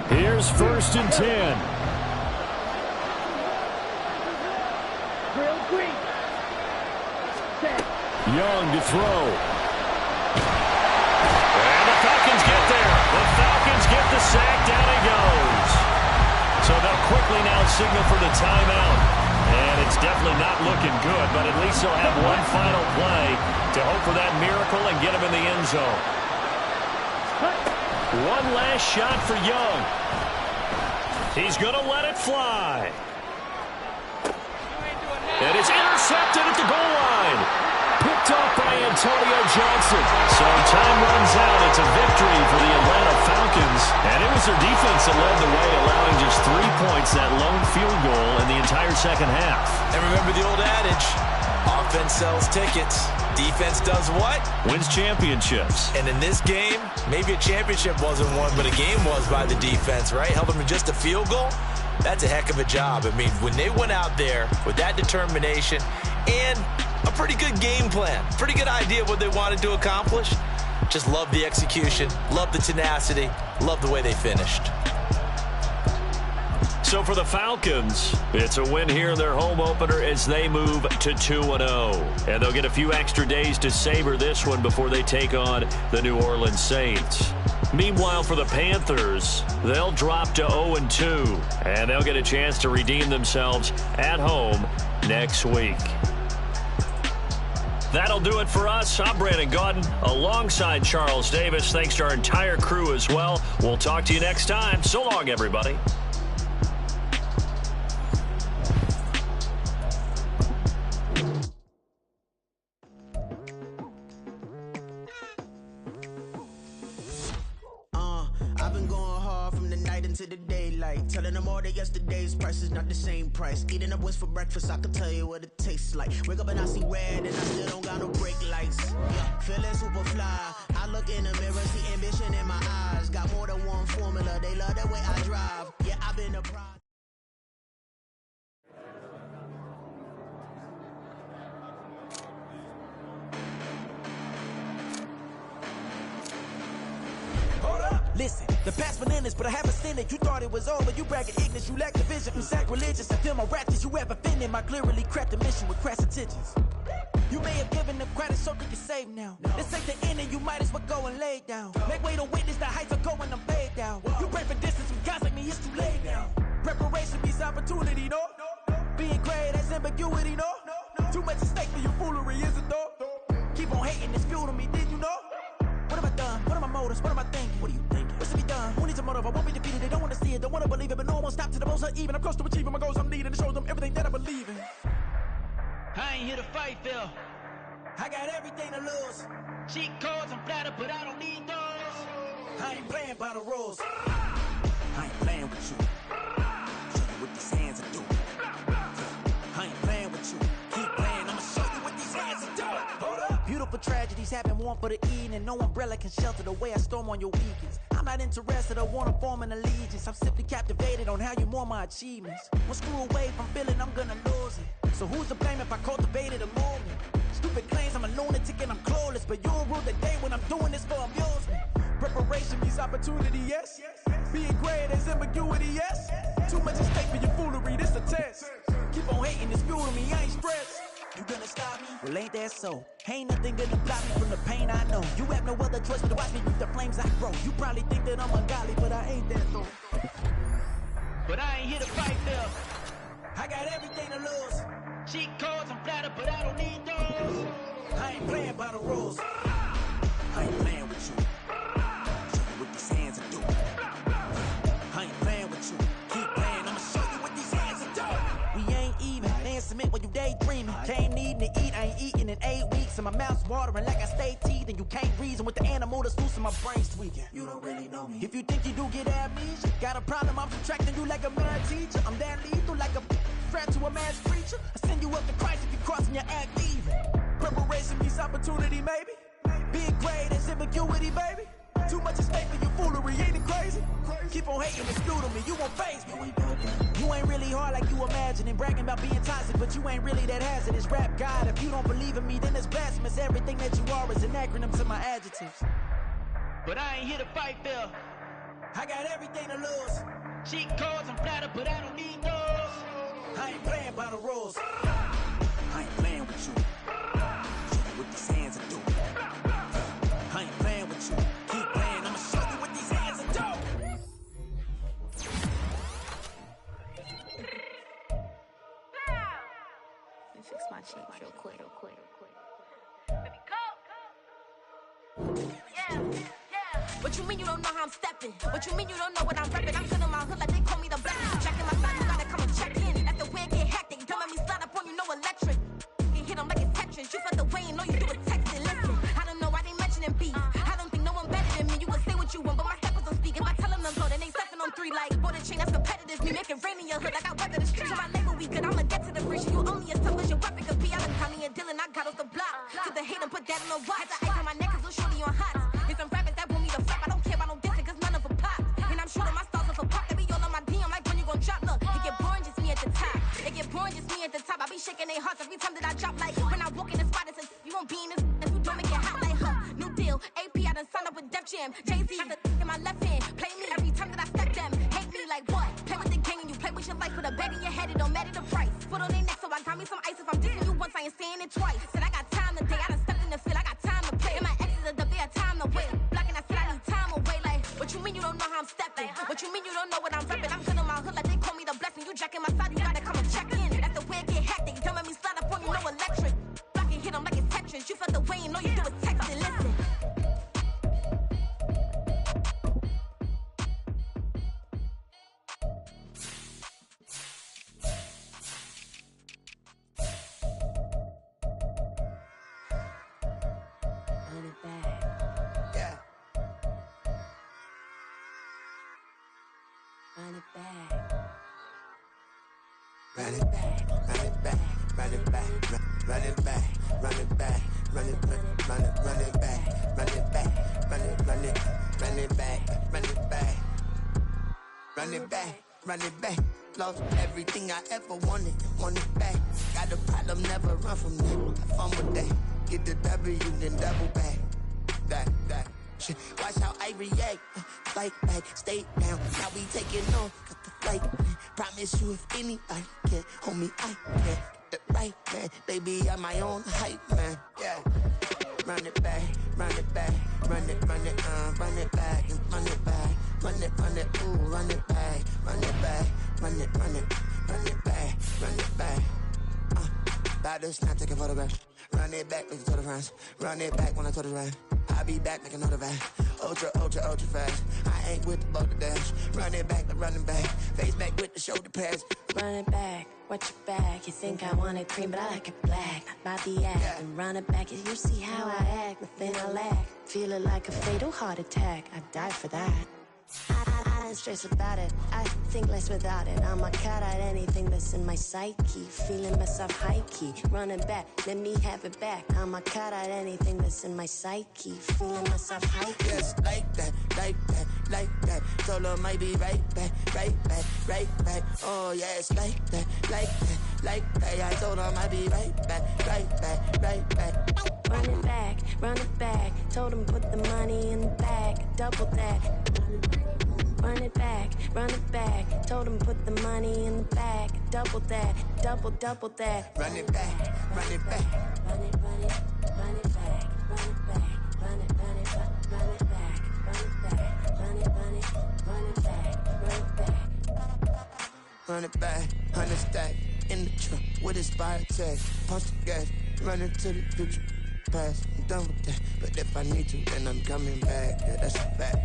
Here's 1st and 10. Young to throw. And the Falcons get there. The Falcons get the sack. Down he goes. So they'll quickly now signal for the timeout. And it's definitely not looking good, but at least they'll have one final play to hope for that miracle and get him in the end zone. One last shot for Young. He's going to let it fly. And it's intercepted at the goal line. Picked off by Antonio Johnson. So time runs out. It's a victory for the Atlanta Falcons. And it was their defense that led the way, allowing just 3 points, that lone field goal in the entire second half. And remember the old adage, offense sells tickets. Defense does what? Wins championships. And in this game, maybe a championship wasn't won, but a game was by the defense, right? Held them to just a field goal. That's a heck of a job. I mean, when they went out there with that determination and a pretty good game plan, pretty good idea of what they wanted to accomplish, just love the execution, love the tenacity, love the way they finished. So for the Falcons, it's a win here in their home opener as they move to 2-0. And they'll get a few extra days to savor this one before they take on the New Orleans Saints. Meanwhile, for the Panthers, they'll drop to 0-2, and they'll get a chance to redeem themselves at home next week. That'll do it for us. I'm Brandon Gaudin alongside Charles Davis. Thanks to our entire crew as well. We'll talk to you next time. So long, everybody. To the daylight, telling them all that yesterday's price is not the same price. Eating up wings for breakfast, I can tell you what it tastes like. Wake up and I see red, and I still don't got no brake lights. Yeah, feeling super fly. I look in the mirror, see ambition in my eyes. Got more than one formula, they love the way I drive. Yeah, I've been a pride. Listen, the past bananas, but I haven't seen it. You thought it was over, you bragging ignorance, you lack the vision. You sacrilegious, I feel my rap. Did you ever offended? My clearly cracked the mission with crass intentions. You made may have given them credit so they can save now. This ain't the end and you might as well go and lay down. Make way to witness the heights of going, I'm paid down. You pray for distance with guys like me, it's too late now. Preparation means opportunity, no? Being great, that's ambiguity, no? Too much at stake for your foolery, is it though? Keep on hating, it's fuel to me, did you know? What have I done? What are my motives? What am I thinking? What are you thinking? What's to be done? Who needs a motive? I won't be defeated. They don't want to see it, don't want to believe it, but no one won't stop to the most even. I'm close to achieving my goals. I'm needing to show them everything that I believe in. I ain't here to fight, Phil. I got everything to lose. Cheat codes, I'm flattered, but I don't need those. I ain't playing by the rules. I ain't playing with you. Show you what these hands are doing. I ain't playing with you. Keep playing, I'ma show you what these hands are doing. Hold up. Beautiful tragedies happen, one for the evening, and no umbrella can shelter the way I storm on your weekends. I'm not interested, I wanna form an allegiance. I'm simply captivated on how you more my achievements. One screw away from feeling I'm gonna lose it. So who's to blame if I cultivated a movement? Stupid claims I'm a lunatic and I'm clueless, but you'll rule the day when I'm doing this for amusement. Preparation means opportunity, yes. Being great is ambiguity, yes. Too much at stake for your foolery, this a test. Keep on hating, it's fuel to me, I ain't stressed. You gonna stop me? Well, ain't that so? Ain't nothing gonna block me from the pain I know. You have no other choice but to watch me reap the flames I grow. You probably think that I'm ungodly, but I ain't that though. But I ain't here to fight, Phil. I got everything to lose. Cheat codes, I'm flattered, but I don't need those. I ain't playing by the rules. I ain't playing with you. Show you what these hands are doing. I ain't playing with you. Keep playing, I'ma show you what these hands are doing. We ain't even. They ain't submit when you daydreaming. Can't need to eat, I ain't eating in 8 weeks. And my mouth's watering like I stay teeth. And you can't reason with the animal that's loose and my brain's tweaking. You don't really know me. If you think you do get amnesia, got a problem, I'm subtracting you like a mad teacher. I'm that lethal like a threat to a mass preacher. I send you up to Christ if you crossing your act even. Preparation means opportunity, maybe. Being great is ambiguity, baby. Too much at stake for your foolery, ain't it crazy? Keep on hating, it's due to me, you won't face me. You ain't really hard like you imagine and bragging about being toxic, but you ain't really that hazardous. Rap God, if you don't believe in me, then it's blasphemous. Everything that you are is an acronym to my adjectives. But I ain't here to fight, Phil. I got everything to lose. Cheat codes, I'm flattered, but I don't need those. I ain't playing by the rules. I ain't playing with you. Show you what these hands are doing. I ain't playing with you. Keep playing, I'ma show you what these hands are doing. Let me fix my cheek real quick. Baby, go. Yeah. What you mean you don't know how I'm stepping? What you mean you don't know what I'm repping? I'm good on my hood like they call me the black. Checking my side, you gotta come and check in. That's the way it get hectic. Don't let me slide up on you, no electric. You hit them like it's Tetris. You felt the way and all you do is text it. Listen, I don't know why they mentioning beef. I don't think no one better than me. You can say what you want, but my steppers don't speak. If I tell them to go, then they stepping on 3 like border chain. That's competitive. Me make it rain in your hood like I weather the street. So my label we good. I'ma get to the bridge. You only as tough as your weapon could be. I done Tommy and Dylan. I got off the block. To the hate and put that on the watch. The ice on my neck is little shorty on hot. Get some rappers that want me to flap. I don't care about no dissing, cause none of them pop. And I'm shooting my stars off a pop. They be all on my DM like when you gon' drop. Look, it get boring just me at the top. It get boring just me at the top. I be shaking their hearts every time that I drop. Like when I walk in the spot, it's you won't be in this. If you don't make it hot like new deal. AP, I done signed up with Def Jam. Jay-Z got the in my left hand. Play me every time that I step them. Hate me like what? Play with the gang and you play with your life. Put a bag in your head, it don't matter the price. Foot on their neck, so I got me some ice. If I'm dissing you once, I ain't saying it twice. Said I got time today. I done stepped in the field. I got time to play. And my exes are up there, time to wait. Blocking, I said I need time away. Like, what you mean you don't know how I'm stepping? What you mean you don't know what I'm repping? I'm good on my hood like they call me the blessing. You jacking my side, you gotta come and check in. That's the way it get hectic. Don't let me slide up on you, no electric. Blocking, hit them like it's Tetris. You felt the way and all you do is text it. Listen. Run it back. Lost everything I ever wanted it back. Got a problem, never run from that. I fun with that. Get the W, then double back. That shit. Watch how I react. Flight back, stay down. Now we taking off, got the flight. Promise you if anybody can hold me, I can. the right, man. Baby, I'm my own hype, man. Yeah. Run it back, run it back, run it back, and run it back, run it, ooh, run it back, run it back, run it back, run it back. About to snap, take a photograph. Run it back, make it to the friends. Run it back when I told it right. I'll be back, make another back. Ultra, ultra, ultra fast. I ain't with the boulder dash. Run it back, running back. Face back with the shoulder pads. Run it back, watch your back. You think I want it cream, but I like it black. Not by the act. Yeah. And run it back, you see how I act. Nothing I lack. Feel it like a fatal heart attack. I'd die for that. I don't stress about it. I think less without it. I'ma cut out anything that's in my psyche. Feeling myself high key. Running back, let me have it back. I'ma cut out anything that's in my psyche. Feeling myself high key. Yes, like that, like that, like that. Told her might be right back, right back, right back. Oh yes, like that, like that, like that. I told her might be right back, right back, right back. Run it back, run it back. Told him put the money in the bag. Double that. Run it back, run it back. Told him put the money in the bag. Double that, double that. Run it back, run it back. Run it, run it, run it back. Run it back, run it, run it, run it back. Run it back, run it, run it, run it back. Run it back. Run it back, 100 stack. In the trunk with his fire tag. Punch the gas, run into the future. Past, I'm done with that. But if I need to, then I'm coming back. Yeah, that's a fact.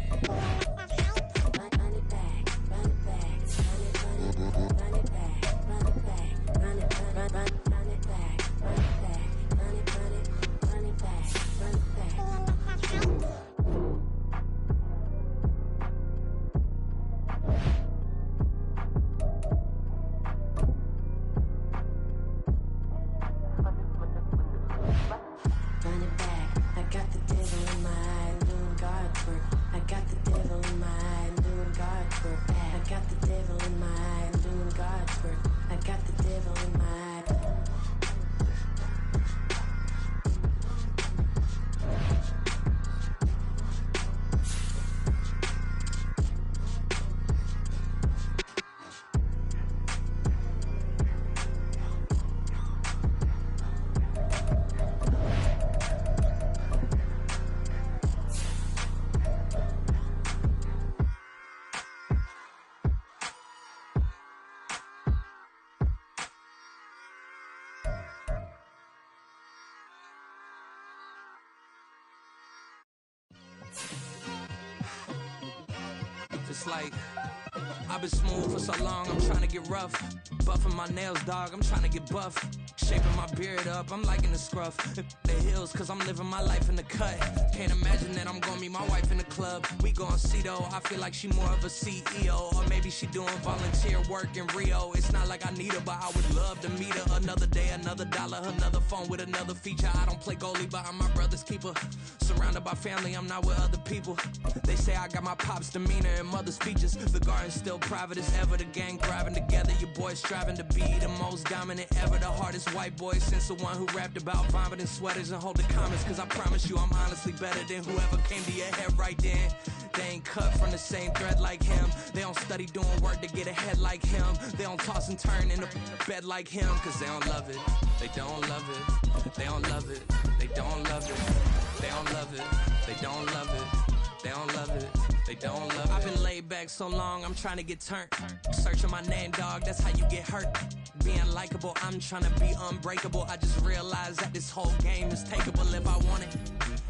It's like, I've been smooth for so long, I'm trying to get rough. Buffing my nails, dog, I'm trying to get buff. Shaping my beard up, I'm liking the scruff. The hills, cause I'm living my life in the cut. Can't imagine that I'm gonna meet my wife in the club. We gon' see though, I feel like she more of a CEO. Or maybe she doing volunteer work in Rio. It's not like I need her, but I would love to meet her. Another day, another dollar, another phone with another feature. I don't play goalie, but I'm my brother's keeper. Surrounded by family, I'm not with other people. They say I got my pop's demeanor and mother's features. The garden's still private as ever. The gang thriving together. Your boys striving to be the most dominant ever. The hardest white boy since the one who rapped about vomiting sweaters and hold the comments. Cause I promise you I'm honestly better than whoever came to your head right then. They ain't cut from the same thread like him. They don't study doing work to get ahead like him. They don't toss and turn in the bed like him. Cause they don't love it. They don't love it. They don't love it. They don't love it. They don't love it. They don't love it. They don't love it. They don't love it. I've been laid back so long, I'm trying to get turned. Searching my name, dog, that's how you get hurt. Being likable, I'm trying to be unbreakable. I just realized that this whole game is takeable if I want it.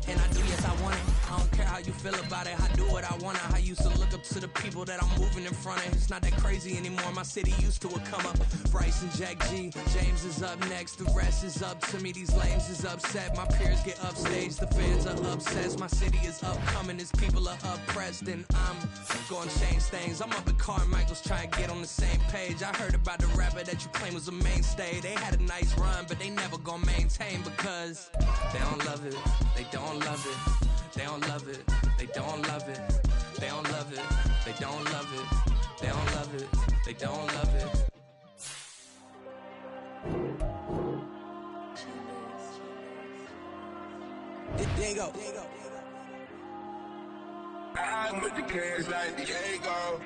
And I do, yes, I want it. I don't care how you feel about it. I do what I want. I used to look up to the people that I'm moving in front of. It's not that crazy anymore. My city used to come up. Bryce and Jack G. James is up next. The rest is up to me. These lames is upset. My peers get upstage. The fans are obsessed. My city is upcoming. As people are oppressed. And I'm gonna change things. I'm up at Carmichael's trying to get on the same page. I heard about the rapper that you claim was a mainstay. They had a nice run, but they never gonna maintain because they don't love it. They don't love it. They don't love it. They don't love it. They don't love it. They don't love it. They don't love it. They don't love it. Diego. I'm with the kids like Diego.